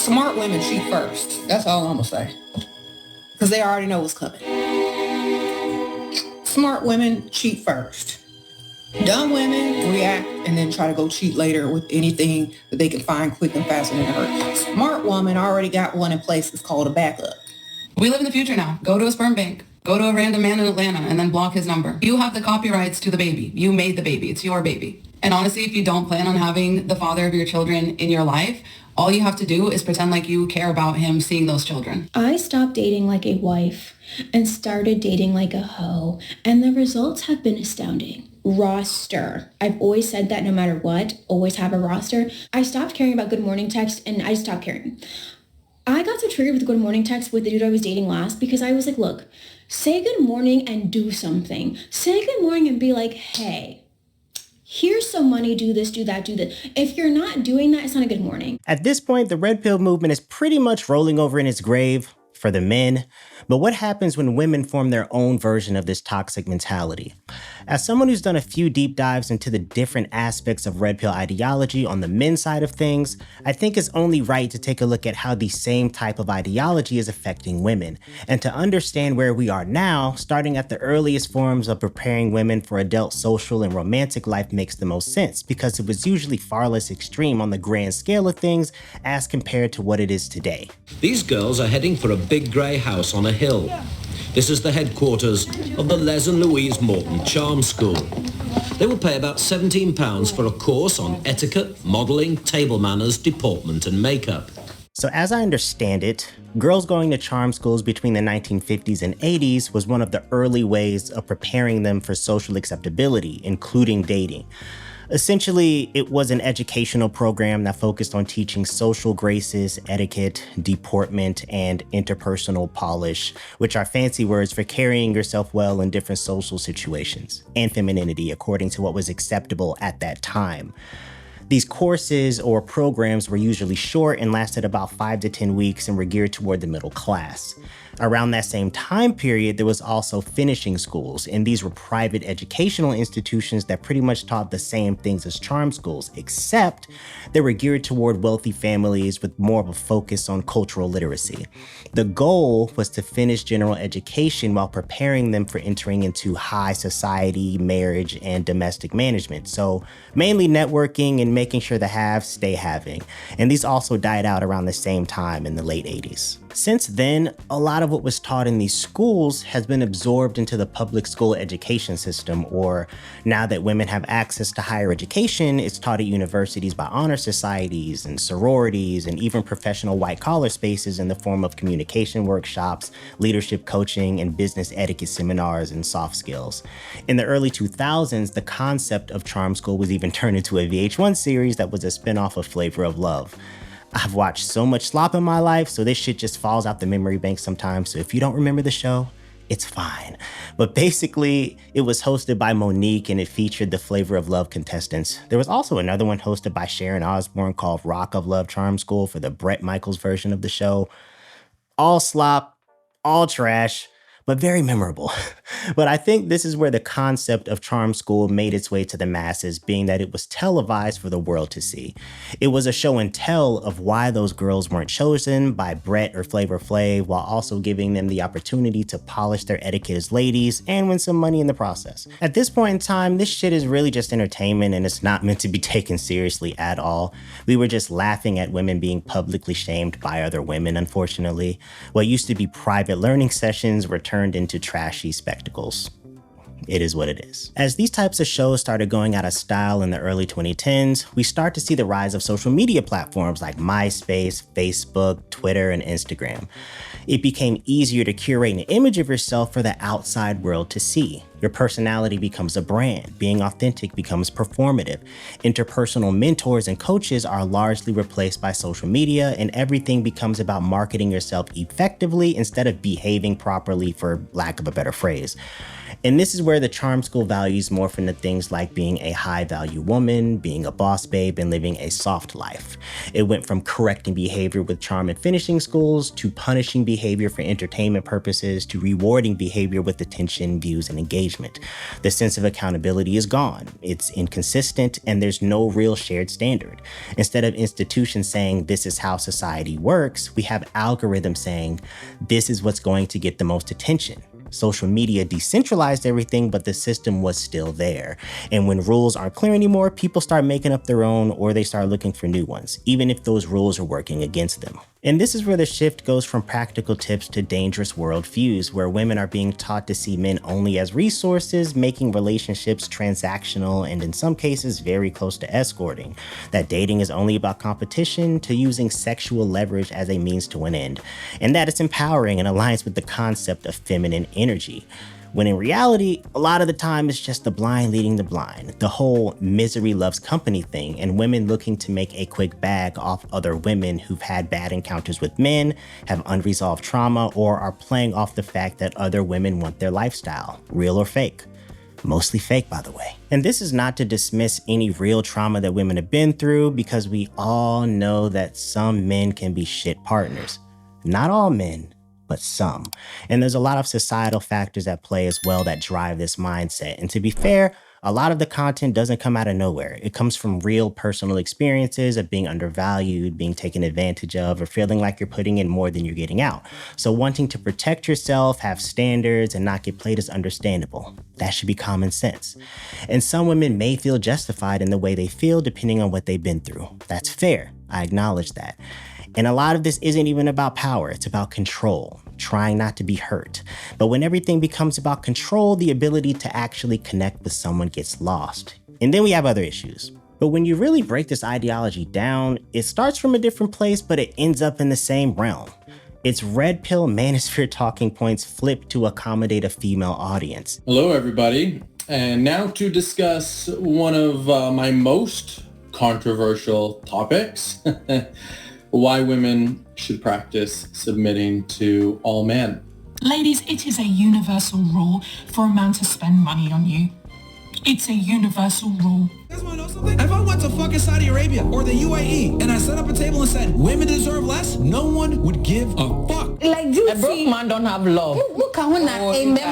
Smart women cheat first. That's all I'm gonna say. Because they already know what's coming. Smart women cheat first. Dumb women react and then try to go cheat later with anything that they can find quick and fast and in a hurry. Smart woman already got one in place. It's called a backup. We live in the future now. Go to a sperm bank. Go to a random man in Atlanta and then block his number. You have the copyrights to the baby. You made the baby. It's your baby. And honestly, if you don't plan on having the father of your children in your life, all you have to do is pretend like you care about him seeing those children. I stopped dating like a wife and started dating like a hoe, and the results have been astounding. Roster. I've always said that no matter what, always have a roster. I stopped caring about good morning text and I stopped caring. I got so triggered with the good morning text with the dude I was dating last because I was like, look, say good morning and do something. Say good morning and be like, hey, here's some money, do this, do that, do this. If you're not doing that, it's not a good morning. At this point, the red pill movement is pretty much rolling over in its grave for the men. But what happens when women form their own version of this toxic mentality? As someone who's done a few deep dives into the different aspects of red pill ideology on the men's side of things, I think it's only right to take a look at how the same type of ideology is affecting women, and to understand where we are now, starting at the earliest forms of preparing women for adult social and romantic life makes the most sense, because it was usually far less extreme on the grand scale of things as compared to what it is today. These girls are heading for a big grey house on a hill. This is the headquarters of the Les and Louise Morton Charm School. They will pay about £17 for a course on etiquette, modelling, table manners, deportment and makeup. So as I understand it, girls going to charm schools between the 1950s and 80s was one of the early ways of preparing them for social acceptability, including dating. Essentially, it was an educational program that focused on teaching social graces, etiquette, deportment, and interpersonal polish, which are fancy words for carrying yourself well in different social situations, and femininity according to what was acceptable at that time. These courses or programs were usually short and lasted about 5 to 10 weeks and were geared toward the middle class. Around that same time period, there was also finishing schools, and these were private educational institutions that pretty much taught the same things as charm schools, except they were geared toward wealthy families with more of a focus on cultural literacy. The goal was to finish general education while preparing them for entering into high society, marriage, and domestic management. So mainly networking and making sure the haves stay having. And these also died out around the same time in the late 80s. Since then, a lot of what was taught in these schools has been absorbed into the public school education system, or now that women have access to higher education, it's taught at universities by honor societies and sororities and even professional white-collar spaces in the form of communication workshops, leadership coaching, and business etiquette seminars and soft skills. In the early 2000s, the concept of charm school was even turned into a VH1 series that was a spinoff of Flavor of Love. I've watched so much slop in my life, so this shit just falls out the memory bank sometimes. So if you don't remember the show, it's fine. But basically, it was hosted by Monique and it featured the Flavor of Love contestants. There was also another one hosted by Sharon Osbourne called Rock of Love Charm School for the Bret Michaels version of the show. All slop, all trash, but very memorable. But I think this is where the concept of charm school made its way to the masses, being that it was televised for the world to see. It was a show and tell of why those girls weren't chosen by Bret or Flavor Flav, while also giving them the opportunity to polish their etiquette as ladies and win some money in the process. At this point in time, this shit is really just entertainment and it's not meant to be taken seriously at all. We were just laughing at women being publicly shamed by other women, unfortunately. What used to be private learning sessions were turned into trashy spectacles. It is what it is. As these types of shows started going out of style in the early 2010s, we start to see the rise of social media platforms like MySpace, Facebook, Twitter, and Instagram. It became easier to curate an image of yourself for the outside world to see. Your personality becomes a brand. Being authentic becomes performative. Interpersonal mentors and coaches are largely replaced by social media, and everything becomes about marketing yourself effectively instead of behaving properly, for lack of a better phrase. And this is where the charm school values morph into things like being a high-value woman, being a boss babe, and living a soft life. It went from correcting behavior with charm and finishing schools, to punishing behavior for entertainment purposes, to rewarding behavior with attention, views, and engagement. engagement. The sense of accountability is gone. It's inconsistent, and there's no real shared standard. Instead of institutions saying this is how society works, we have algorithms saying this is what's going to get the most attention. Social media decentralized everything, but the system was still there. And when rules aren't clear anymore, people start making up their own, or they start looking for new ones, even if those rules are working against them. And this is where the shift goes from practical tips to dangerous worldviews, where women are being taught to see men only as resources, making relationships transactional and in some cases very close to escorting. That dating is only about competition, to using sexual leverage as a means to an end. And that it's empowering and aligns with the concept of feminine energy. When in reality, a lot of the time it's just the blind leading the blind, the whole misery loves company thing, and women looking to make a quick bag off other women who've had bad encounters with men, have unresolved trauma, or are playing off the fact that other women want their lifestyle, real or fake. Mostly fake, by the way. And this is not to dismiss any real trauma that women have been through, because we all know that some men can be shit partners. Not all men, but some. And there's a lot of societal factors at play as well that drive this mindset. And to be fair, a lot of the content doesn't come out of nowhere. It comes from real personal experiences of being undervalued, being taken advantage of, or feeling like you're putting in more than you're getting out. So wanting to protect yourself, have standards, and not get played is understandable. That should be common sense. And some women may feel justified in the way they feel depending on what they've been through. That's fair. I acknowledge that. And a lot of this isn't even about power, it's about control, trying not to be hurt. But when everything becomes about control, the ability to actually connect with someone gets lost. And then we have other issues. But when you really break this ideology down, it starts from a different place, but it ends up in the same realm. It's red pill manosphere talking points flipped to accommodate a female audience. Hello, everybody. And now to discuss one of my most controversial topics. Why women should practice submitting to all men. Ladies, it is a universal rule for a man to spend money on you. It's a universal rule. You guys wanna know something? If I went to fucking Saudi Arabia or the UAE and I set up a table and said women deserve less, no one would give a fuck. Like, do you a broke man don't have love. Look at when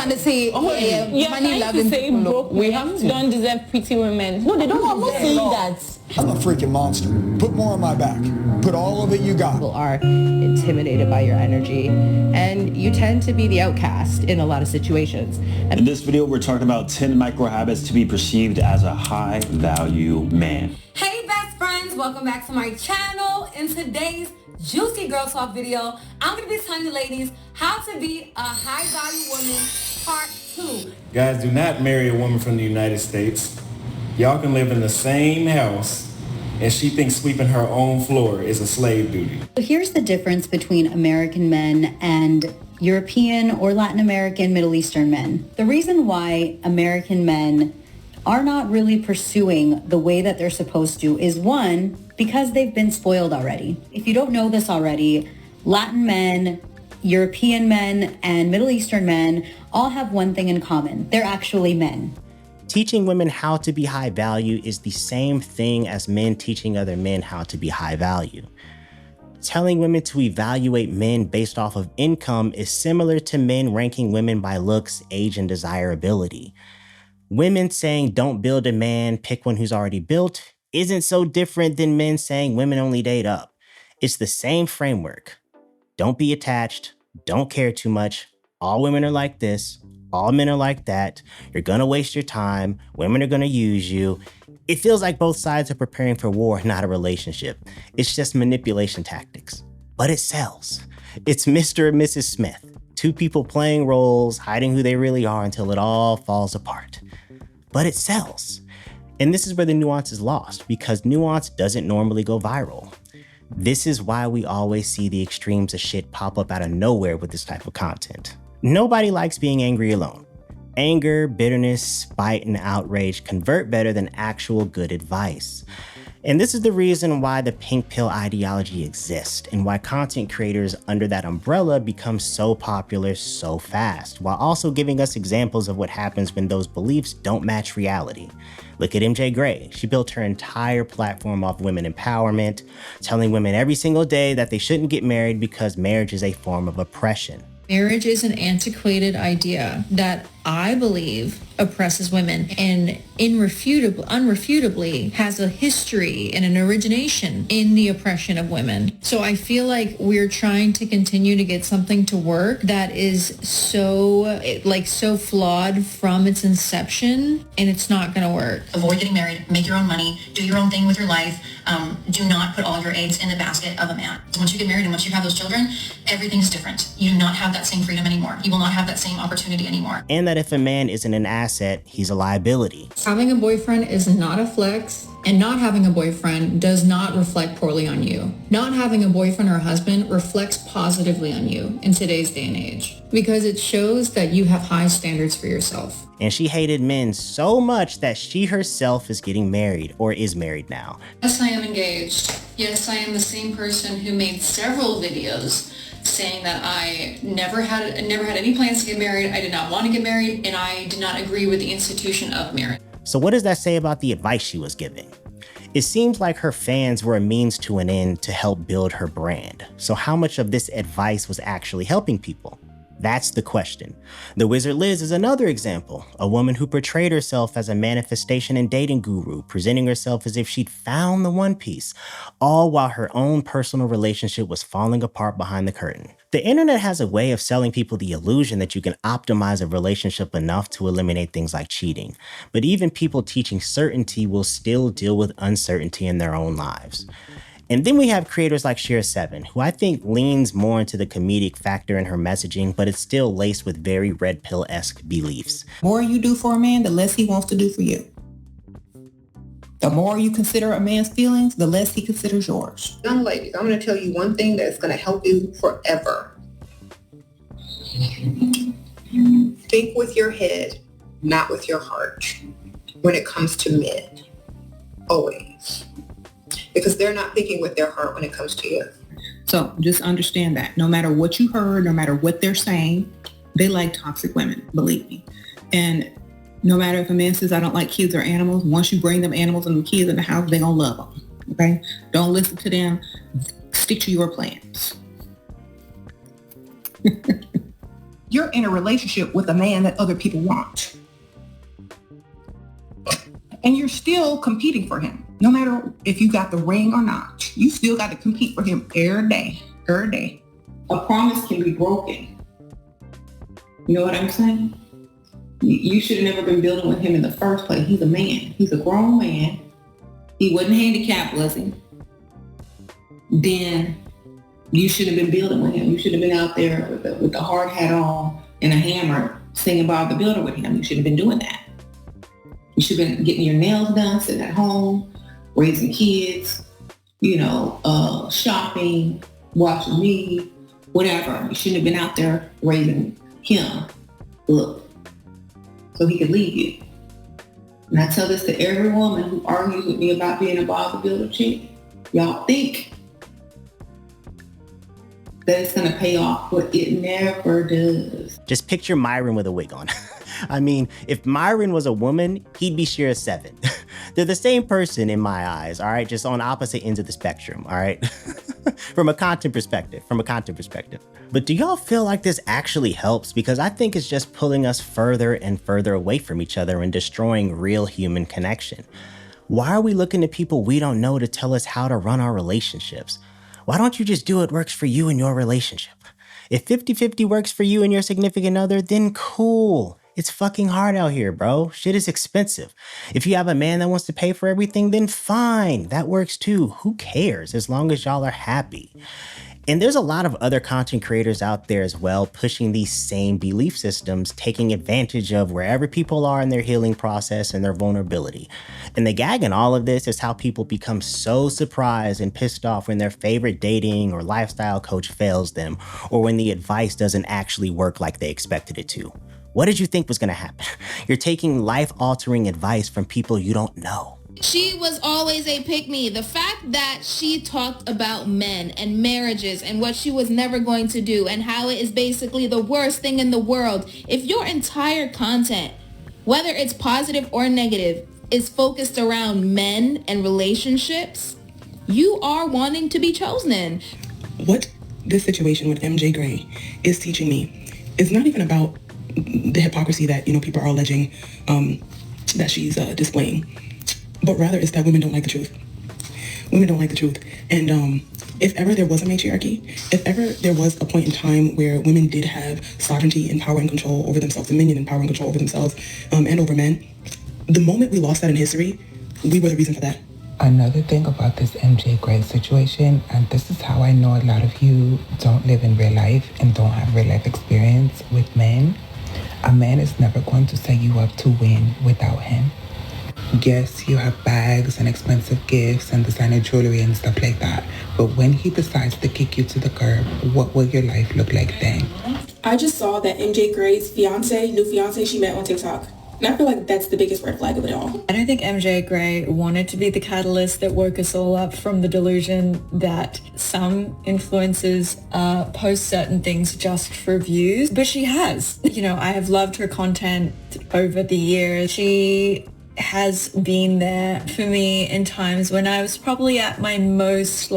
they say money loving people. We don't deserve pretty women. No, they don't. I'm not saying that. I'm a freaking monster. Put more on my back. Put all of it you got. People are intimidated by your energy, and you tend to be the outcast in a lot of situations. In this video, we're talking about 10 micro habits to be perceived as a high-value man. Hey, best friends. Welcome back to my channel. In today's Juicy Girl Talk video, I'm going to be telling you ladies how to be a high-value woman, part 2. Guys, do not marry a woman from the United States. Y'all can live in the same house, and she thinks sweeping her own floor is a slave duty. Here's the difference between American men and European or Latin American, Middle Eastern men. The reason why American men are not really pursuing the way that they're supposed to is, one, because they've been spoiled already. If you don't know this already, Latin men, European men, and Middle Eastern men all have one thing in common. They're actually men. Teaching women how to be high value is the same thing as men teaching other men how to be high value. Telling women to evaluate men based off of income is similar to men ranking women by looks, age, and desirability. Women saying don't build a man, pick one who's already built isn't so different than men saying women only date up. It's the same framework. Don't be attached, don't care too much, all women are like this, all men are like that, you're gonna waste your time, women are gonna use you. It feels like both sides are preparing for war, not a relationship. It's just manipulation tactics, but it sells. It's Mr. and Mrs. Smith, two people playing roles, hiding who they really are until it all falls apart. But it sells. And this is where the nuance is lost, because nuance doesn't normally go viral. This is why we always see the extremes of shit pop up out of nowhere with this type of content. Nobody likes being angry alone. Anger, bitterness, spite, and outrage convert better than actual good advice. And this is the reason why the pink pill ideology exists and why content creators under that umbrella become so popular so fast, while also giving us examples of what happens when those beliefs don't match reality. Look at MJ Gray. She built her entire platform off women empowerment, telling women every single day that they shouldn't get married because marriage is a form of oppression. Marriage is an antiquated idea that I believe, oppresses women and unrefutably has a history and an origination in the oppression of women. So I feel like we're trying to continue to get something to work that is so flawed from its inception, and it's not going to work. Avoid getting married, make your own money, do your own thing with your life. Do not put all your eggs in the basket of a man. Once you get married and once you have those children, everything's different. You do not have that same freedom anymore. You will not have that same opportunity anymore. And that if a man isn't an asset, he's a liability. Having a boyfriend is not a flex, and not having a boyfriend does not reflect poorly on you. Not having a boyfriend or a husband reflects positively on you in today's day and age, because it shows that you have high standards for yourself. And she hated men so much that she herself is getting married, or is married now. Yes, I am engaged. Yes, I am the same person who made several videos saying that I never had any plans to get married, I did not want to get married, and I did not agree with the institution of marriage. So what does that say about the advice she was giving? It seems like her fans were a means to an end to help build her brand. So how much of this advice was actually helping people? That's the question. The Wizard Liz is another example, a woman who portrayed herself as a manifestation and dating guru, presenting herself as if she'd found the one piece, all while her own personal relationship was falling apart behind the curtain. The internet has a way of selling people the illusion that you can optimize a relationship enough to eliminate things like cheating. But even people teaching certainty will still deal with uncertainty in their own lives. And then we have creators like Sheraseven, who I think leans more into the comedic factor in her messaging, but it's still laced with very red pill-esque beliefs. The more you do for a man, the less he wants to do for you. The more you consider a man's feelings, the less he considers yours. Young ladies, I'm going to tell you one thing that's going to help you forever. Think with your head, not with your heart, when it comes to men. Always. Because they're not thinking with their heart when it comes to you. So just understand that. No matter what you heard, no matter what they're saying, they like toxic women, believe me. And no matter if a man says, I don't like kids or animals, once you bring them animals and them kids in the house, they're going to love them. Okay? Don't listen to them. Stick to your plans. You're in a relationship with a man that other people want. And you're still competing for him. No matter if you got the ring or not, you still got to compete for him every day. A promise can be broken. You know what I'm saying? You should have never been building with him in the first place. He's a man. He's a grown man. He wasn't handicapped, was he? Then you should have been building with him. You should have been out there with the hard hat on and a hammer singing Bob the Builder with him. You should have been doing that. You should have been getting your nails done, sitting at home, raising kids, shopping, watching me, whatever. You shouldn't have been out there raising him, look, so he could leave you. And I tell this to every woman who argues with me about being a Bob the Builder chick. Y'all think that it's going to pay off, but it never does. Just picture Myron with a wig on. I mean, if Myron was a woman, he'd be Sheraseven. They're the same person in my eyes, all right? Just on opposite ends of the spectrum, all right? From a content perspective. But do y'all feel like this actually helps? Because I think it's just pulling us further and further away from each other and destroying real human connection. Why are we looking to people we don't know to tell us how to run our relationships? Why don't you just do what works for you in your relationship? If 50-50 works for you and your significant other, then cool. It's fucking hard out here, bro. Shit is expensive. If you have a man that wants to pay for everything, then fine. That works too. Who cares? As long as y'all are happy. And there's a lot of other content creators out there as well, pushing these same belief systems, taking advantage of wherever people are in their healing process and their vulnerability. And the gag in all of this is how people become so surprised and pissed off when their favorite dating or lifestyle coach fails them, or when the advice doesn't actually work like they expected it to. What did you think was gonna happen? You're taking life-altering advice from people you don't know. She was always a pick-me. The fact that she talked about men and marriages and what she was never going to do and how it is basically the worst thing in the world. If your entire content, whether it's positive or negative, is focused around men and relationships, you are wanting to be chosen. What this situation with MJ Gray is teaching me is not even about the hypocrisy that, people are alleging that she's displaying. But rather it's that women don't like the truth. Women don't like the truth. And if ever there was a matriarchy, if ever there was a point in time where women did have sovereignty and power and control over themselves, dominion and power and control over themselves and over men, the moment we lost that in history, we were the reason for that. Another thing about this MJ Gray situation, and this is how I know a lot of you don't live in real life and don't have real life experience with men. A man is never going to set you up to win without him. Yes, you have bags and expensive gifts and designer jewelry and stuff like that, but when he decides to kick you to the curb, what will your life look like then? I just saw that MJ Gray's new fiance she met on TikTok. And I feel like that's the biggest red flag of it all. And I think MJ Gray wanted to be the catalyst that woke us all up from the delusion that some influencers post certain things just for views. But she has. I have loved her content over the years. She has been there for me in times when I was probably at my most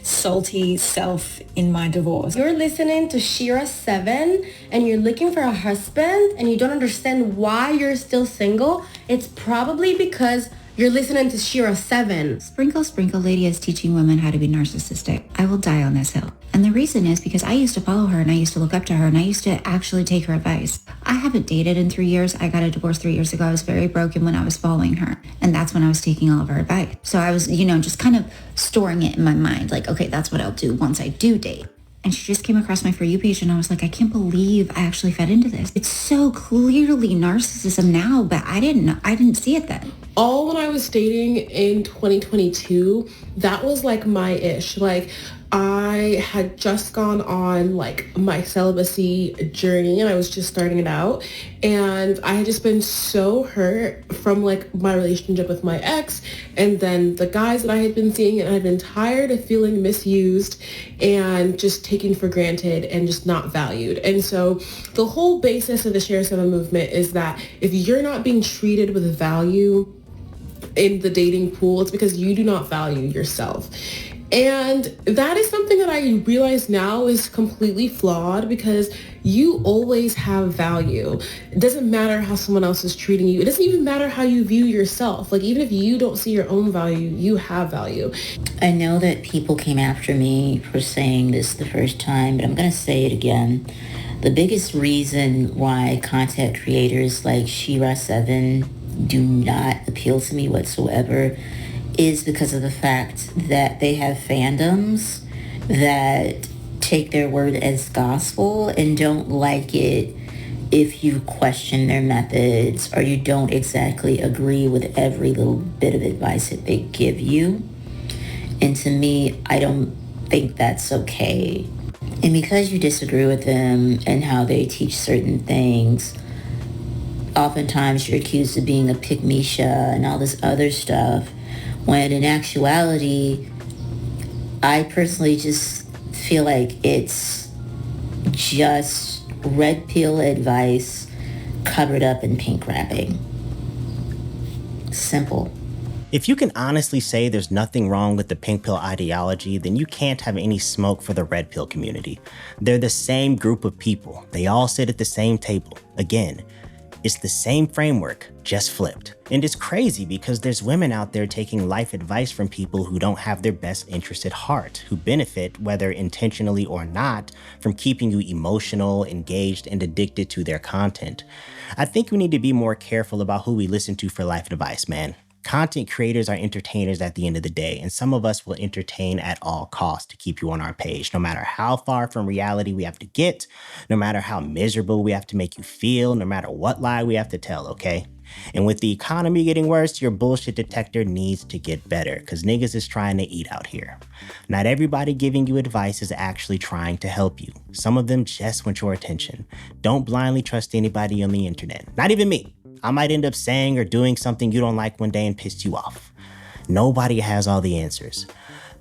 salty self in my divorce. You're listening to Sheraseven and you're looking for a husband and you don't understand why you're still single, it's probably because you're listening to Sheraseven. Sprinkle Sprinkle Lady is teaching women how to be narcissistic. I will die on this hill. And the reason is because I used to follow her and I used to look up to her and I used to actually take her advice. I haven't dated in 3 years. I got a divorce 3 years ago. I was very broken when I was following her. And that's when I was taking all of her advice. So I was, just kind of storing it in my mind. Okay, that's what I'll do once I do date. And she just came across my For You page and I was like, I can't believe I actually fed into this. It's so clearly narcissism now, but I didn't see it then. All when I was dating in 2022, that was my ish. I had just gone on my celibacy journey and I was just starting it out. And I had just been so hurt from my relationship with my ex and then the guys that I had been seeing, and I had been tired of feeling misused and just taken for granted and just not valued. And so the whole basis of the Sheraseven movement is that if you're not being treated with value in the dating pool, it's because you do not value yourself. And that is something that I realize now is completely flawed because you always have value. It doesn't matter how someone else is treating you. It doesn't even matter how you view yourself. Even if you don't see your own value, you have value. I know that people came after me for saying this the first time, but I'm going to say it again. The biggest reason why content creators like Sheraseven do not appeal to me whatsoever is because of the fact that they have fandoms that take their word as gospel and don't like it if you question their methods or you don't exactly agree with every little bit of advice that they give you. And to me, I don't think that's okay. And because you disagree with them and how they teach certain things, oftentimes you're accused of being a pick-me-sha and all this other stuff, when in actuality, I personally just feel like it's just red pill advice covered up in pink wrapping. Simple. If you can honestly say there's nothing wrong with the pink pill ideology, then you can't have any smoke for the red pill community. They're the same group of people. They all sit at the same table. Again, it's the same framework, just flipped. And it's crazy because there's women out there taking life advice from people who don't have their best interest at heart, who benefit, whether intentionally or not, from keeping you emotional, engaged, and addicted to their content. I think we need to be more careful about who we listen to for life advice, man. Content creators are entertainers at the end of the day, and some of us will entertain at all costs to keep you on our page, no matter how far from reality we have to get, no matter how miserable we have to make you feel, no matter what lie we have to tell, okay? And with the economy getting worse, your bullshit detector needs to get better, because niggas is trying to eat out here. Not everybody giving you advice is actually trying to help you. Some of them just want your attention. Don't blindly trust anybody on the internet, not even me. I might end up saying or doing something you don't like one day and piss you off. Nobody has all the answers.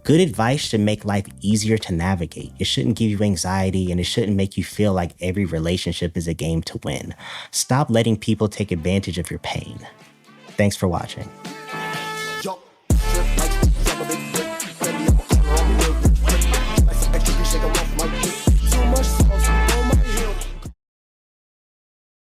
Good advice should make life easier to navigate. It shouldn't give you anxiety, and it shouldn't make you feel like every relationship is a game to win. Stop letting people take advantage of your pain. Thanks for watching.